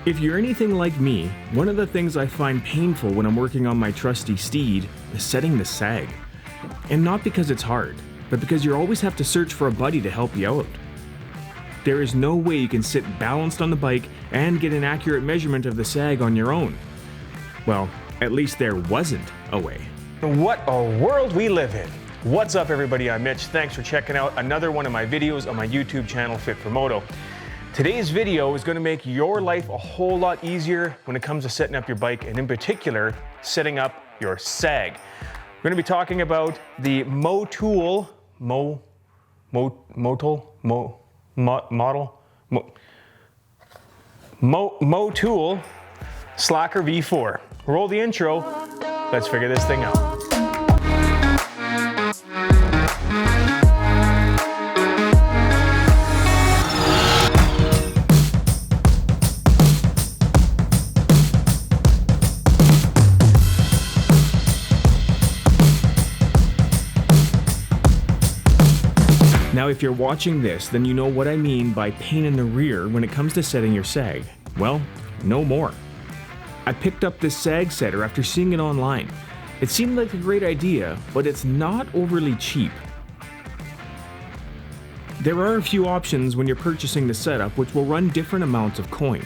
If you're anything like me, one of the things I find painful when I'm working on my trusty steed is setting the sag. And not because it's hard, but because you always have to search for a buddy to help you out. There is no way you can sit balanced on the bike and get an accurate measurement of the sag on your own. Well, at least there wasn't a way. What a world we live in. What's up everybody, I'm Mitch. Thanks for checking out another one of my videos on my YouTube channel, Fit for Moto. Today's video is going to make your life a whole lot easier when it comes to setting up your bike, and in particular, setting up your sag. We're going to be talking about the Motool Slacker V4. Roll the intro. Let's figure this thing out. Now, if you're watching this, then you know what I mean by pain in the rear when it comes to setting your sag. Well, no more. I picked up this sag setter after seeing it online. It seemed like a great idea, but it's not overly cheap. There are a few options when you're purchasing the setup which will run different amounts of coin.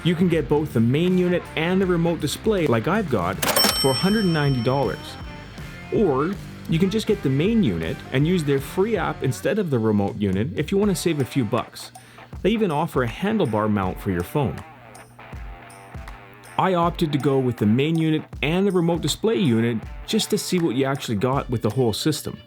You can get both the main unit and the remote display, like I've got, for $190. Or you can just get the main unit and use their free app instead of the remote unit if you want to save a few bucks. They even offer a handlebar mount for your phone. I opted to go with the main unit and the remote display unit just to see what you actually got with the whole system.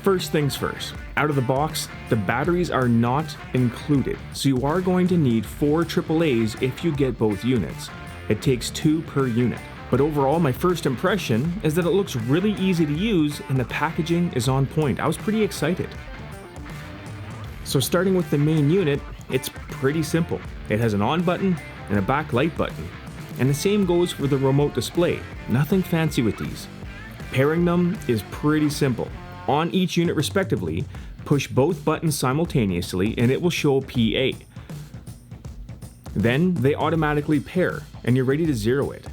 First things first, out of the box, the batteries are not included, so you are going to need 4 AAAs if you get both units. It takes 2 per unit. But overall, my first impression is that it looks really easy to use and the packaging is on point. I was pretty excited. So starting with the main unit, it's pretty simple. It has an on button and a back light button. And the same goes for the remote display. Nothing fancy with these. Pairing them is pretty simple. On each unit respectively, push both buttons simultaneously and it will show PA. Then they automatically pair and you're ready to zero it.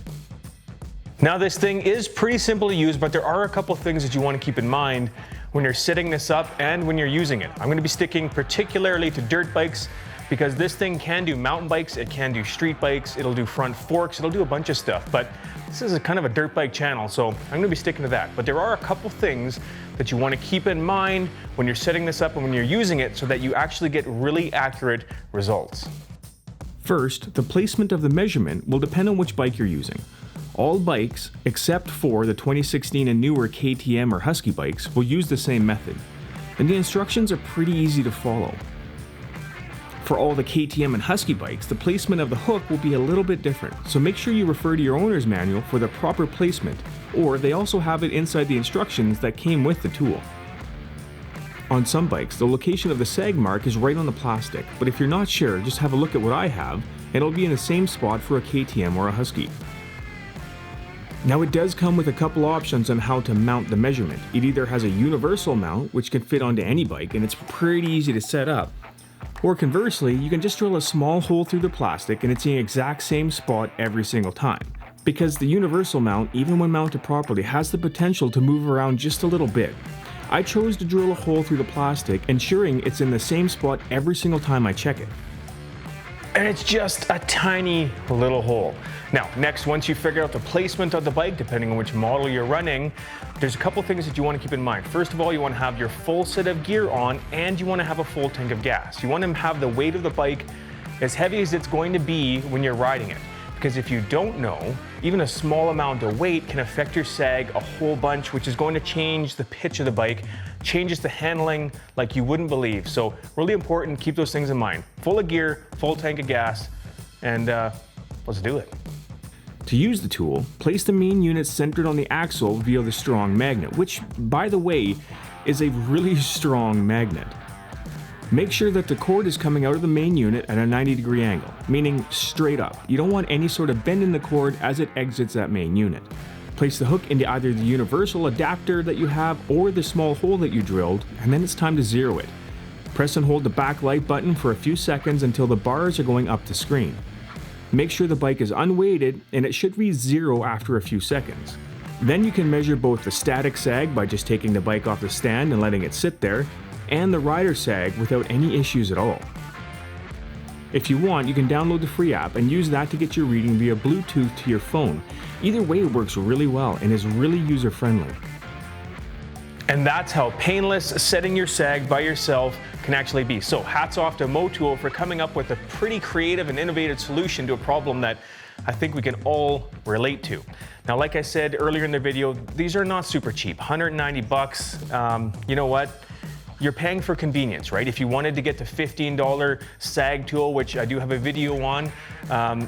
Now this thing is pretty simple to use, but there are a couple things that you want to keep in mind when you're setting this up and when you're using it. I'm going to be sticking particularly to dirt bikes because this thing can do mountain bikes, it can do street bikes, it'll do front forks, it'll do a bunch of stuff, but this is a kind of a dirt bike channel, so I'm going to be sticking to that. But there are a couple things that you want to keep in mind when you're setting this up and when you're using it so that you actually get really accurate results. First, the placement of the measurement will depend on which bike you're using. All bikes, except for the 2016 and newer KTM or Husky bikes, will use the same method, and the instructions are pretty easy to follow. For all the KTM and Husky bikes, the placement of the hook will be a little bit different, so make sure you refer to your owner's manual for the proper placement, or they also have it inside the instructions that came with the tool. On some bikes, the location of the sag mark is right on the plastic, but if you're not sure, just have a look at what I have, and it'll be in the same spot for a KTM or a Husky. Now it does come with a couple options on how to mount the measurement. It either has a universal mount, which can fit onto any bike and it's pretty easy to set up, or conversely, you can just drill a small hole through the plastic and it's in the exact same spot every single time. Because the universal mount, even when mounted properly, has the potential to move around just a little bit. I chose to drill a hole through the plastic, ensuring it's in the same spot every single time I check it. And it's just a tiny little hole. Now, next, once you figure out the placement of the bike, depending on which model you're running, there's a couple things that you want to keep in mind. First of all, you want to have your full set of gear on and you want to have a full tank of gas. You want to have the weight of the bike as heavy as it's going to be when you're riding it. Because if you don't know, even a small amount of weight can affect your sag a whole bunch, which is going to change the pitch of the bike, changes the handling like you wouldn't believe. So really important, keep those things in mind. Full of gear, full tank of gas, and let's do it. To use the tool, place the main unit centered on the axle via the strong magnet, which, by the way, is a really strong magnet. Make sure that the cord is coming out of the main unit at a 90-degree angle, meaning straight up. You don't want any sort of bend in the cord as it exits that main unit. Place the hook into either the universal adapter that you have or the small hole that you drilled, and then it's time to zero it. Press and hold the back light button for a few seconds until the bars are going up the screen. Make sure the bike is unweighted and it should read 0 after a few seconds. Then you can measure both the static sag by just taking the bike off the stand and letting it sit there, and the rider sag without any issues at all. If you want, you can download the free app and use that to get your reading via Bluetooth to your phone. Either way, it works really well and is really user-friendly. And that's how painless setting your sag by yourself can actually be. So hats off to Motool for coming up with a pretty creative and innovative solution to a problem that I think we can all relate to. Now, like I said earlier in the video, these are not super cheap, 190 bucks. You know what? You're paying for convenience, right? If you wanted to get the $15 sag tool, which I do have a video on,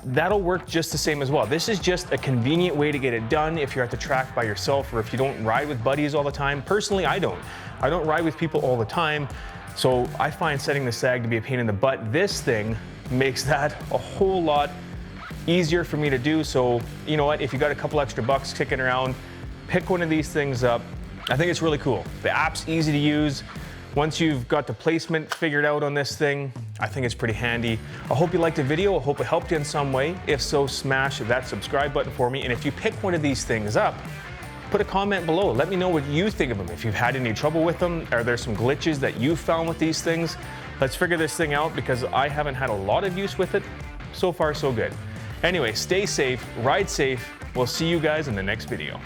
that'll work just the same as well. This is just a convenient way to get it done if you're at the track by yourself or if you don't ride with buddies all the time. Personally, I don't ride with people all the time, so I find setting the sag to be a pain in the butt. This thing makes that a whole lot easier for me to do. So you know what, if you got a couple extra bucks kicking around, pick one of these things up. I think it's really cool. The app's easy to use. Once you've got the placement figured out on this thing, I think it's pretty handy. I hope you liked the video. I hope it helped you in some way. If so, smash that subscribe button for me. And if you pick one of these things up, put a comment below. Let me know what you think of them. If you've had any trouble with them, are there some glitches that you've found with these things? Let's figure this thing out because I haven't had a lot of use with it. So far, so good. Anyway, stay safe, ride safe. We'll see you guys in the next video.